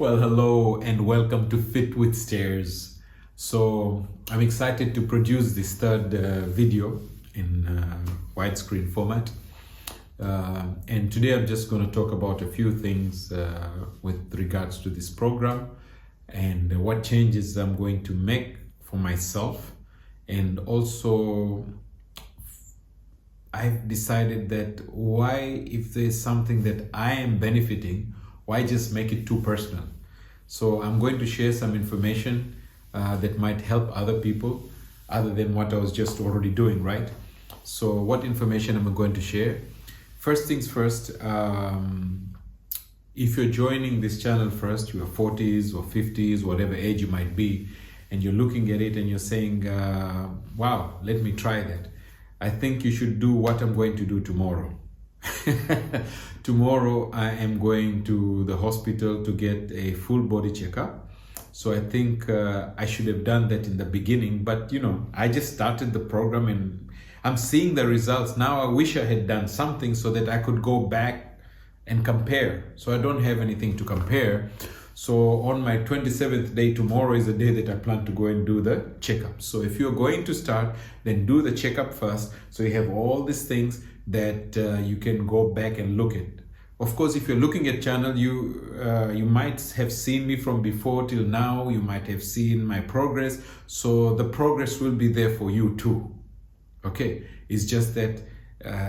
Well, hello and welcome to Fit with Stairs. So I'm excited to produce this third video in widescreen format. And today I'm just going to talk about a few things with regards to this program and what changes I'm going to make for myself. And also I've decided that why, if there's something that I am benefiting, why just make it too personal? So I'm going to share some information that might help other people other than what I was just already doing, right? So what information am I going to share? First things first, if you're joining this channel first, you're 40s or 50s, whatever age you might be, and you're looking at it and you're saying, wow, let me try that. I think you should do what I'm going to do tomorrow. Tomorrow I am going to the hospital to get a full body checkup. So I think I should have done that in the beginning, but I just started the program and I'm seeing the results. Now I wish I had done something so that I could go back and compare. So I don't have anything to compare. So on my 27th day, tomorrow is the day that I plan to go and do the checkup. So if you're going to start, then do the checkup first. So you have all these things that you can go back and look at. Of course, if you're looking at channel, you might have seen me from before till now. You might have seen my progress. So the progress will be there for you too. Okay, it's just that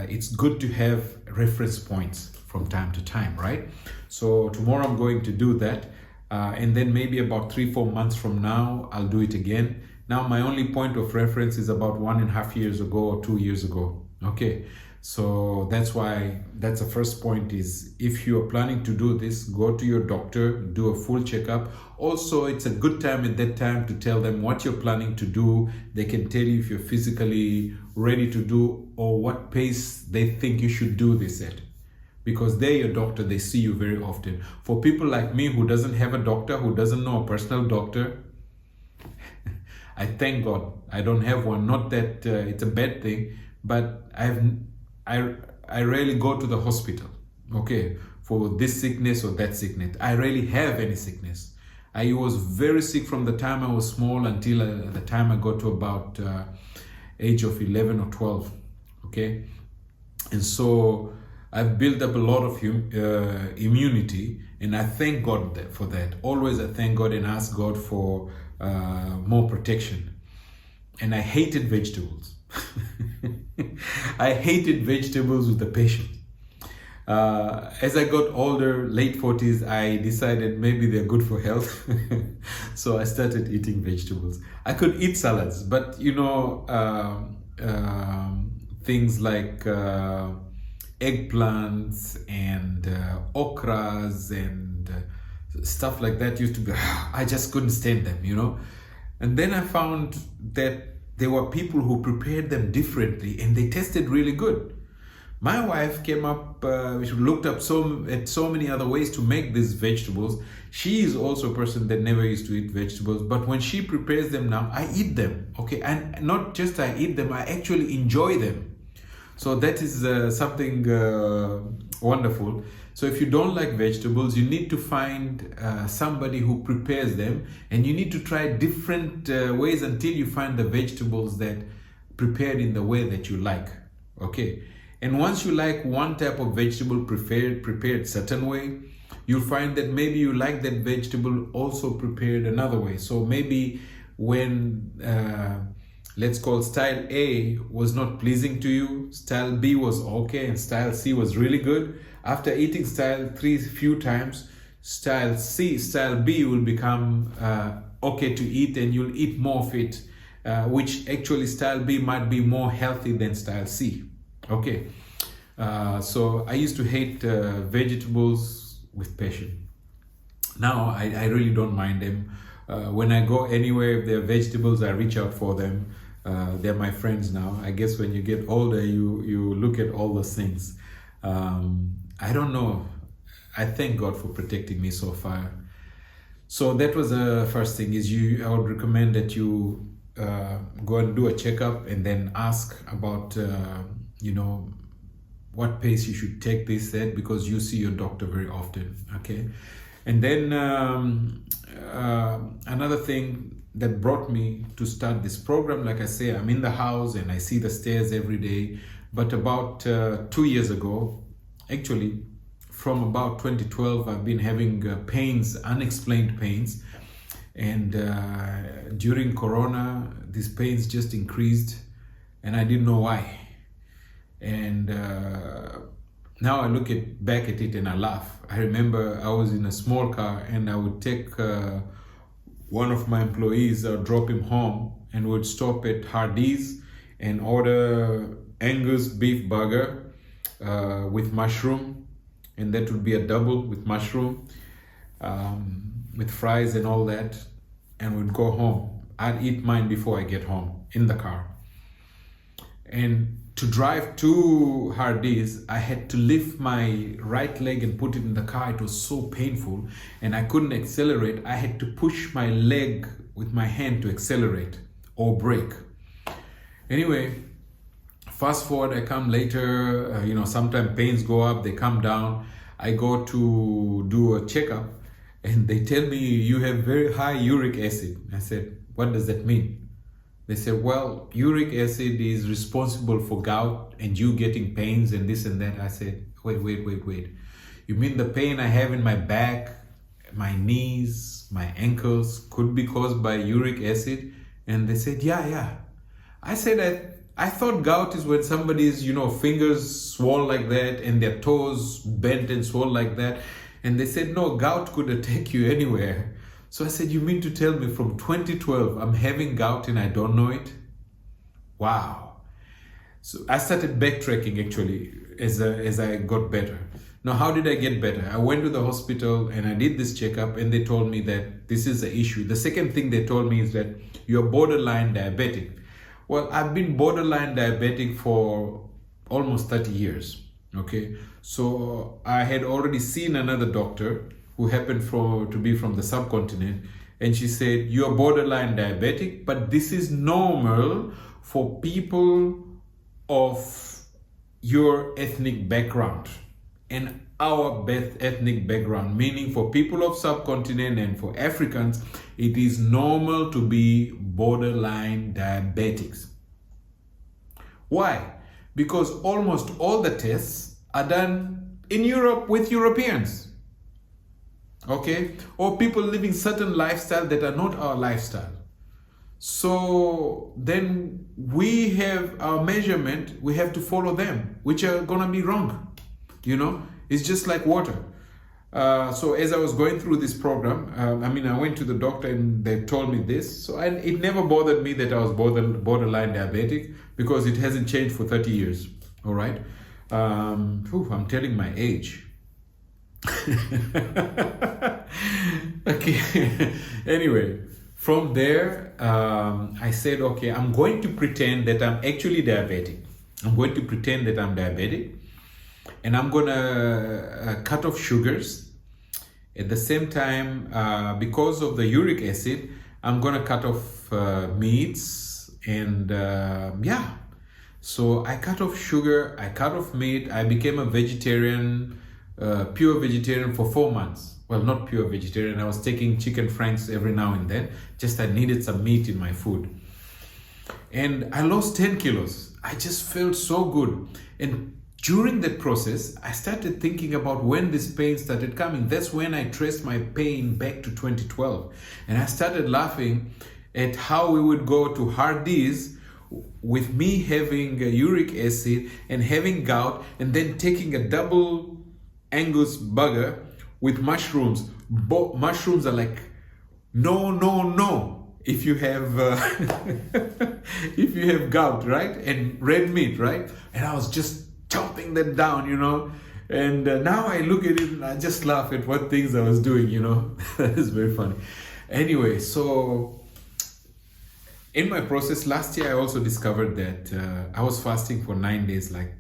it's good to have reference points from time to time, right? So tomorrow I'm going to do that. And then maybe about 3-4 months from now, I'll do it again. Now, my only point of reference is about 1.5 years ago or 2 years ago. Okay, so that's why that's the first point is if you are planning to do this, go to your doctor, do a full checkup. Also, it's a good time at that time to tell them what you're planning to do. They can tell you if you're physically ready to do or what pace they think you should do this at. Because they're your doctor, they see you very often. For people like me who doesn't have a doctor, who doesn't know a personal doctor, I thank God I don't have one. Not that it's a bad thing, but I rarely go to the hospital, okay, for this sickness or that sickness. I rarely have any sickness. I was very sick from the time I was small until the time I got to about age of 11 or 12, okay? And so I've built up a lot of immunity, and I thank God for that. Always I thank God and ask God for more protection. And I hated vegetables. I hated vegetables with a passion. As I got older, late 40s, I decided maybe they're good for health. So I started eating vegetables. I could eat salads, but things like eggplants and okras and stuff like that used to be, I just couldn't stand them, And then I found that there were people who prepared them differently and they tasted really good. My wife came up, she looked up at so many other ways to make these vegetables. She is also a person that never used to eat vegetables, but when she prepares them now, I eat them, okay? And not just I eat them, I actually enjoy them. So that is something wonderful. So if you don't like vegetables, you need to find somebody who prepares them, and you need to try different ways until you find the vegetables that prepared in the way that you like, okay? And once you like one type of vegetable prepared certain way, you'll find that maybe you like that vegetable also prepared another way. So maybe when let's call style A was not pleasing to you, style B was okay, and style C was really good. After eating style few times, style B will become okay to eat, and you'll eat more of it, which actually style B might be more healthy than style C. Okay, so I used to hate vegetables with passion. Now I really don't mind them. When I go anywhere, if there are vegetables, I reach out for them. They're my friends now. I guess when you get older, you look at all those things. I don't know. I thank God for protecting me so far. So that was the first thing is I would recommend that you go and do a checkup and then ask about, what pace you should take this at, because you see your doctor very often, okay? And then another thing that brought me to start this program, like I say, I'm in the house and I see the stairs every day. But about 2 years ago, actually, from about 2012, I've been having pains, unexplained pains. And during Corona, these pains just increased and I didn't know why. And now I look back at it and I laugh. I remember I was in a small car and I would take one of my employees, drop him home, and would stop at Hardee's and order Angus beef burger with mushroom, and that would be a double with mushroom, with fries and all that, and we'd go home. I'd eat mine before I get home in the car. And to drive to Hardee's, I had to lift my right leg and put it in the car. It was so painful and I couldn't accelerate. I had to push my leg with my hand to accelerate or brake. Anyway, fast forward, I come later, sometimes pains go up, they come down. I go to do a checkup and they tell me you have very high uric acid. I said, what does that mean? They said, well, uric acid is responsible for gout and you getting pains and this and that. I said, wait. You mean the pain I have in my back, my knees, my ankles could be caused by uric acid? And they said, yeah. I said, I thought gout is when somebody's, fingers swell like that and their toes bent and swell like that. And they said, no, gout could attack you anywhere. So I said, you mean to tell me from 2012 I'm having gout and I don't know it? Wow. So I started backtracking actually as I got better. Now, how did I get better? I went to the hospital and I did this checkup and they told me that this is the issue. The second thing they told me is that you're borderline diabetic. Well, I've been borderline diabetic for almost 30 years. Okay. So I had already seen another doctor who happened to be from the subcontinent, and she said, you're borderline diabetic, but this is normal for people of your ethnic background and our ethnic background, meaning for people of subcontinent and for Africans, it is normal to be borderline diabetics. Why? Because almost all the tests are done in Europe with Europeans. Okay, or people living certain lifestyle that are not our lifestyle. So then we have our measurement, we have to follow them, which are gonna be wrong. It's just like water. So as I was going through this program, I went to the doctor and they told me this. So it never bothered me that I was borderline diabetic because it hasn't changed for 30 years. All right. I'm telling my age. Okay. Anyway, from there, I said, okay, I'm going to pretend that I'm actually diabetic. I'm going to pretend that I'm diabetic and I'm going to cut off sugars. At the same time, because of the uric acid, I'm going to cut off meats and So I cut off sugar, I cut off meat, I became a vegetarian, pure vegetarian for 4 months. Well, not pure vegetarian, I was taking chicken franks every now and then, just I needed some meat in my food. And I lost 10 kilos. I just felt so good. And during that process, I started thinking about when this pain started coming. That's when I traced my pain back to 2012. And I started laughing at how we would go to Hardee's with me having uric acid and having gout and then taking a double Angus burger with mushrooms. Mushrooms are like, no. If you have if you have gout, right? And red meat, right? And I was just chomping that down, And now I look at it and I just laugh at what things I was doing, That is very funny. Anyway, so in my process last year, I also discovered that I was fasting for 9 days, like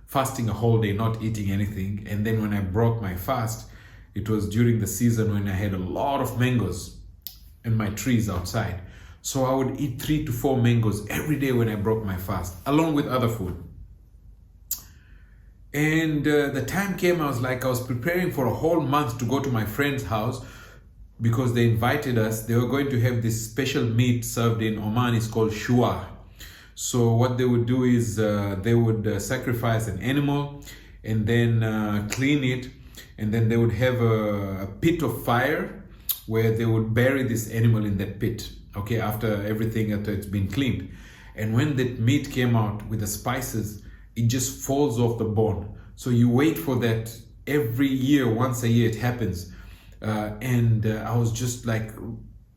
fasting a whole day, not eating anything. And then when I broke my fast, it was during the season when I had a lot of mangoes in my trees outside. So I would eat 3 to 4 mangoes every day when I broke my fast, along with other food. And the time came, I was preparing for a whole month to go to my friend's house because they invited us. They were going to have this special meat served in Oman. It's called shua. So what they would do is they would sacrifice an animal and then clean it. And then they would have a pit of fire where they would bury this animal in that pit, okay, after it's been cleaned. And when that meat came out with the spices, it just falls off the bone. So you wait for that every year, once a year it happens. And I was just like,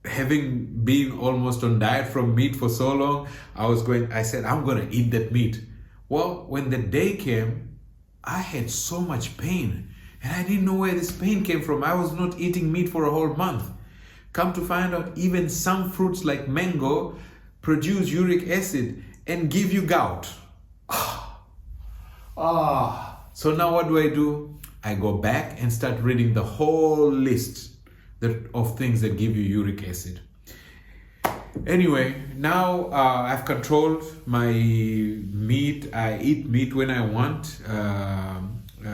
having been almost on diet from meat for so long, I said, I'm gonna eat that meat. Well, when the day came, I had so much pain and I didn't know where this pain came from. I was not eating meat for a whole month. Come to find out, even some fruits like mango produce uric acid and give you gout. So now what do? I go back and start reading the whole list of things that give you uric acid. Anyway, now I've controlled my meat. I eat meat when I want,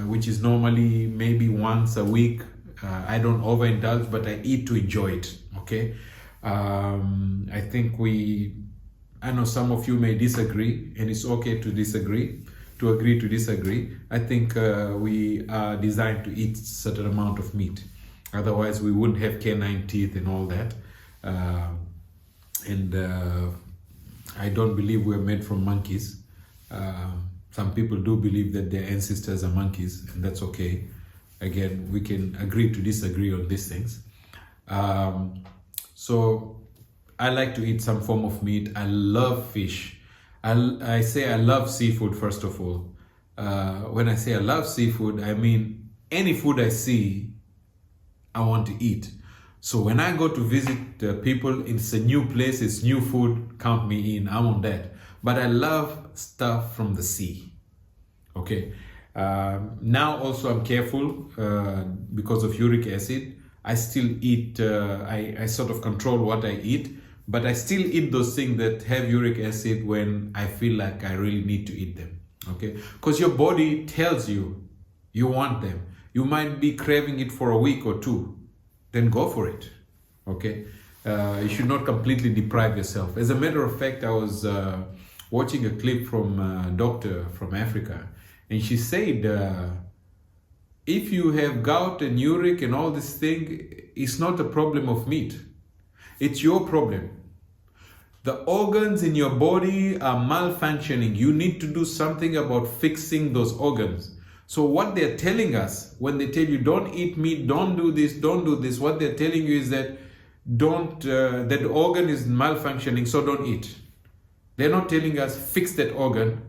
which is normally maybe once a week. I don't overindulge, but I eat to enjoy it, okay? I think I know some of you may disagree, and it's okay to disagree, to agree to disagree. I think we are designed to eat a certain amount of meat. Otherwise, we wouldn't have canine teeth and all that. I don't believe we're made from monkeys. Some people do believe that their ancestors are monkeys, and that's okay. Again, we can agree to disagree on these things. So I like to eat some form of meat. I love fish. I say I love seafood, first of all. When I say I love seafood, I mean any food I see, I want to eat. So when I go to visit people, it's a new place, it's new food, count me in, I'm on that. But I love stuff from the sea, okay? Now also I'm careful because of uric acid. I still eat, I sort of control what I eat, but I still eat those things that have uric acid when I feel like I really need to eat them, okay? Because your body tells you you want them. You might be craving it for a week or two, then go for it, okay? You should not completely deprive yourself. As a matter of fact, I was watching a clip from a doctor from Africa, and she said, if you have gout and uric and all this thing, it's not a problem of meat. It's your problem. The organs in your body are malfunctioning. You need to do something about fixing those organs. So what they're telling us, when they tell you don't eat meat, don't do this, what they're telling you is that that organ is malfunctioning, so don't eat. They're not telling us fix that organ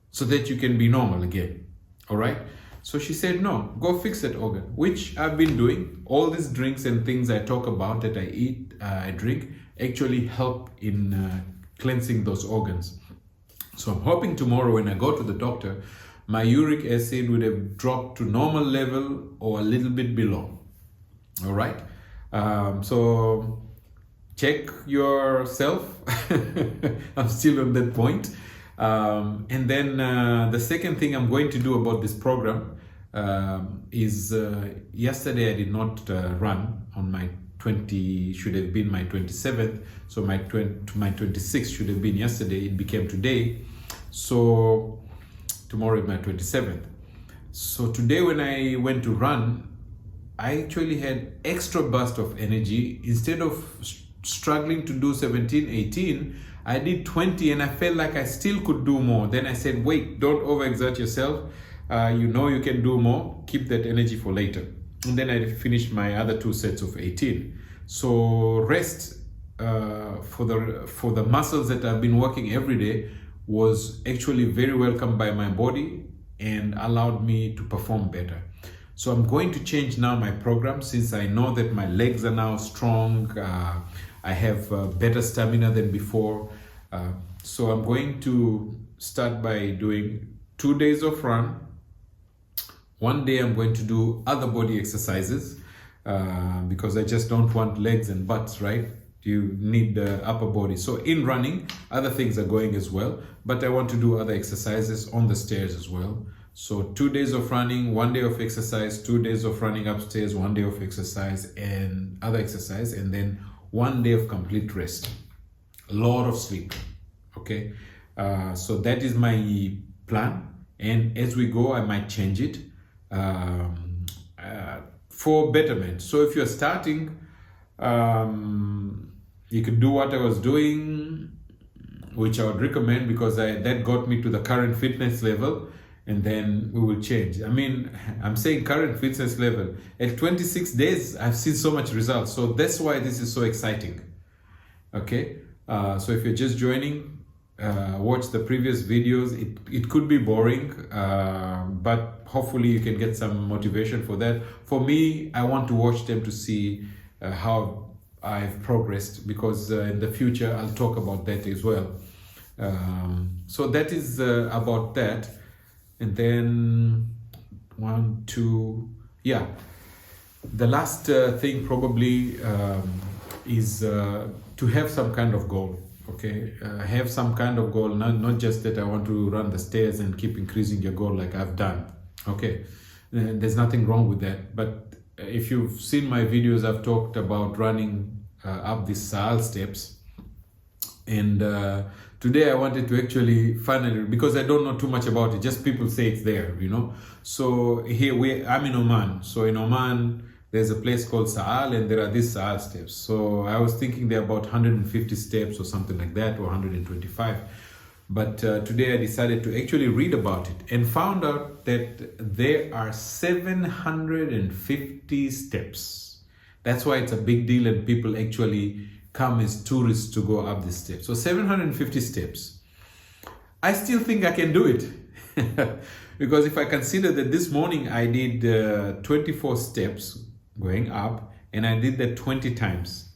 so that you can be normal again. All right? So she said, no, go fix that organ, which I've been doing. All these drinks and things I talk about that I eat, I drink, actually help in cleansing those organs. So I'm hoping tomorrow when I go to the doctor, my uric acid would have dropped to normal level or a little bit below. All right? So check yourself. I'm still on that point. And then the second thing I'm going to do about this program is yesterday I did not run on my 20, should have been my 27th. So my 26th should have been yesterday. It became today. So tomorrow is my 27th. So today when I went to run, I actually had extra burst of energy. Instead of struggling to do 17, 18, I did 20 and I felt like I still could do more. Then I said, wait, don't overexert yourself. You know you can do more. Keep that energy for later. And then I finished my other 2 sets of 18. So rest for the muscles that I've been working every day was actually very welcomed by my body and allowed me to perform better. So I'm going to change now my program since I know that my legs are now strong. I have better stamina than before. So I'm going to start by doing 2 days of run. 1 day I'm going to do other body exercises because I just don't want legs and butts, right? You need the upper body. So in running, other things are going as well, but I want to do other exercises on the stairs as well. So 2 days of running, 1 day of exercise, 2 days of running upstairs, 1 day of exercise and other exercise, and then 1 day of complete rest. A lot of sleep. Okay, so that is my plan, and as we go I might change it for betterment. So if you're starting, you could do what I was doing, which I would recommend, because that got me to the current fitness level, and then we will change. I mean, I'm saying current fitness level. At 26 days, I've seen so much results. So that's why this is so exciting. Okay, so if you're just joining, watch the previous videos. It could be boring, but hopefully you can get some motivation for that. For me, I want to watch them to see how I've progressed, because in the future I'll talk about that as well. So that is about that. And then the last thing probably is to have some kind of goal. Okay, have some kind of goal, not just that I want to run the stairs and keep increasing your goal like I've done. Okay, there's nothing wrong with that. But if you've seen my videos, I've talked about running up these Sahal steps. And today I wanted to actually finally, because I don't know too much about it, just people say it's there, you know. So here I'm in Oman. So in Oman, there's a place called Sahal, and there are these Sahal steps. So I was thinking they're about 150 steps or something like that, or 125. But today I decided to actually read about it and found out that there are 750 steps. That's why it's a big deal, and people actually come as tourists to go up these steps. So 750 steps. I still think I can do it. Because if I consider that this morning I did 24 steps going up, and I did that 20 times,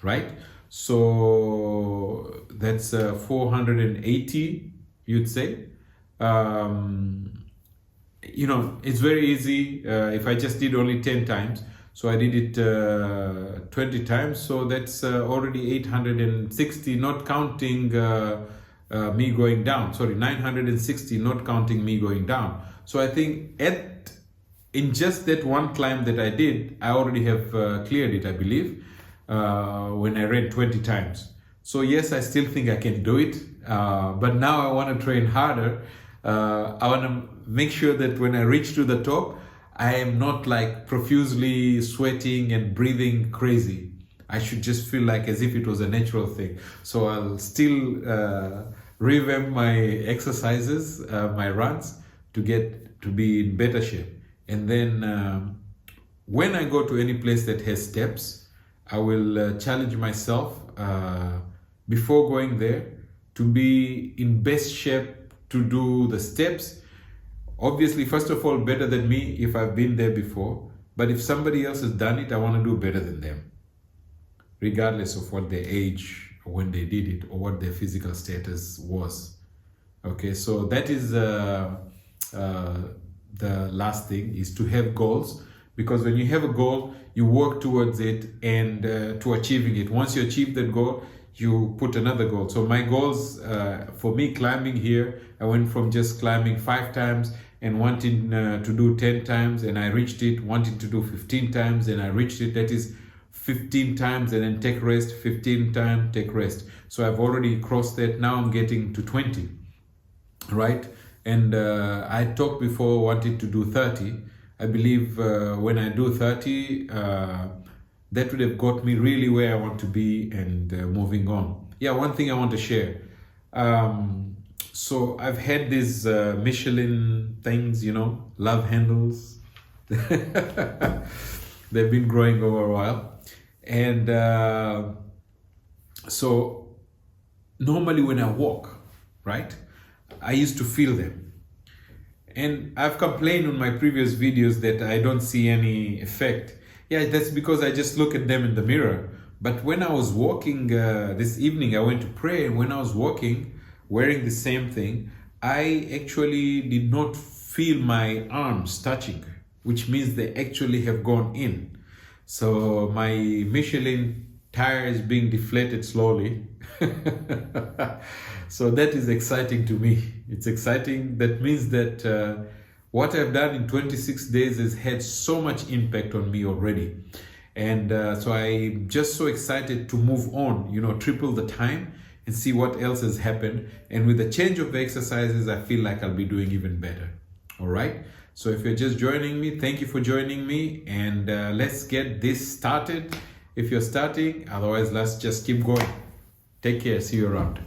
right? So that's 480, you'd say. You know, it's very easy if I just did only 10 times. So I did it 20 times, so that's already 860, not counting me going down. Sorry, 960, not counting me going down. So I think in just that one climb that I did, I already have cleared it, I believe, when I ran 20 times. So yes, I still think I can do it, but now I want to train harder. I want to make sure that when I reach to the top, I am not like profusely sweating and breathing crazy. I should just feel like as if it was a natural thing. So I'll still revamp my exercises, my runs, to get to be in better shape. And then when I go to any place that has steps, I will challenge myself before going there to be in best shape to do the steps. Obviously, first of all, better than me if I've been there before. But if somebody else has done it, I want to do better than them, regardless of what their age or when they did it or what their physical status was. Okay, so that is the last thing, is to have goals. Because when you have a goal, you work towards it and to achieving it. Once you achieve that goal, you put another goal. So my goals, for me, climbing here, I went from just climbing 5 times and wanting to do 10 times, and I reached it, wanting to do 15 times, and I reached it. That is 15 times and then take rest, 15 times, take rest. So I've already crossed that. Now I'm getting to 20, right? And I talked before wanted to do 30. I believe when I do 30, that would have got me really where I want to be and moving on. Yeah, one thing I want to share. So I've had these Michelin things, you know, love handles. They've been growing over a while. And so normally when I walk, right, I used to feel them. And I've complained on my previous videos that I don't see any effect. Yeah, that's because I just look at them in the mirror. But when I was walking this evening, I went to pray, and when I was walking, wearing the same thing, I actually did not feel my arms touching, which means they actually have gone in. So my Michelin tire is being deflated slowly. So that is exciting to me. It's exciting. That means that what I've done in 26 days has had so much impact on me already. And so I'm just so excited to move on, triple the time and see what else has happened. And with the change of exercises, I feel like I'll be doing even better. All right. So if you're just joining me, thank you for joining me. And let's get this started. If you're starting, otherwise, let's just keep going. Take care. See you around.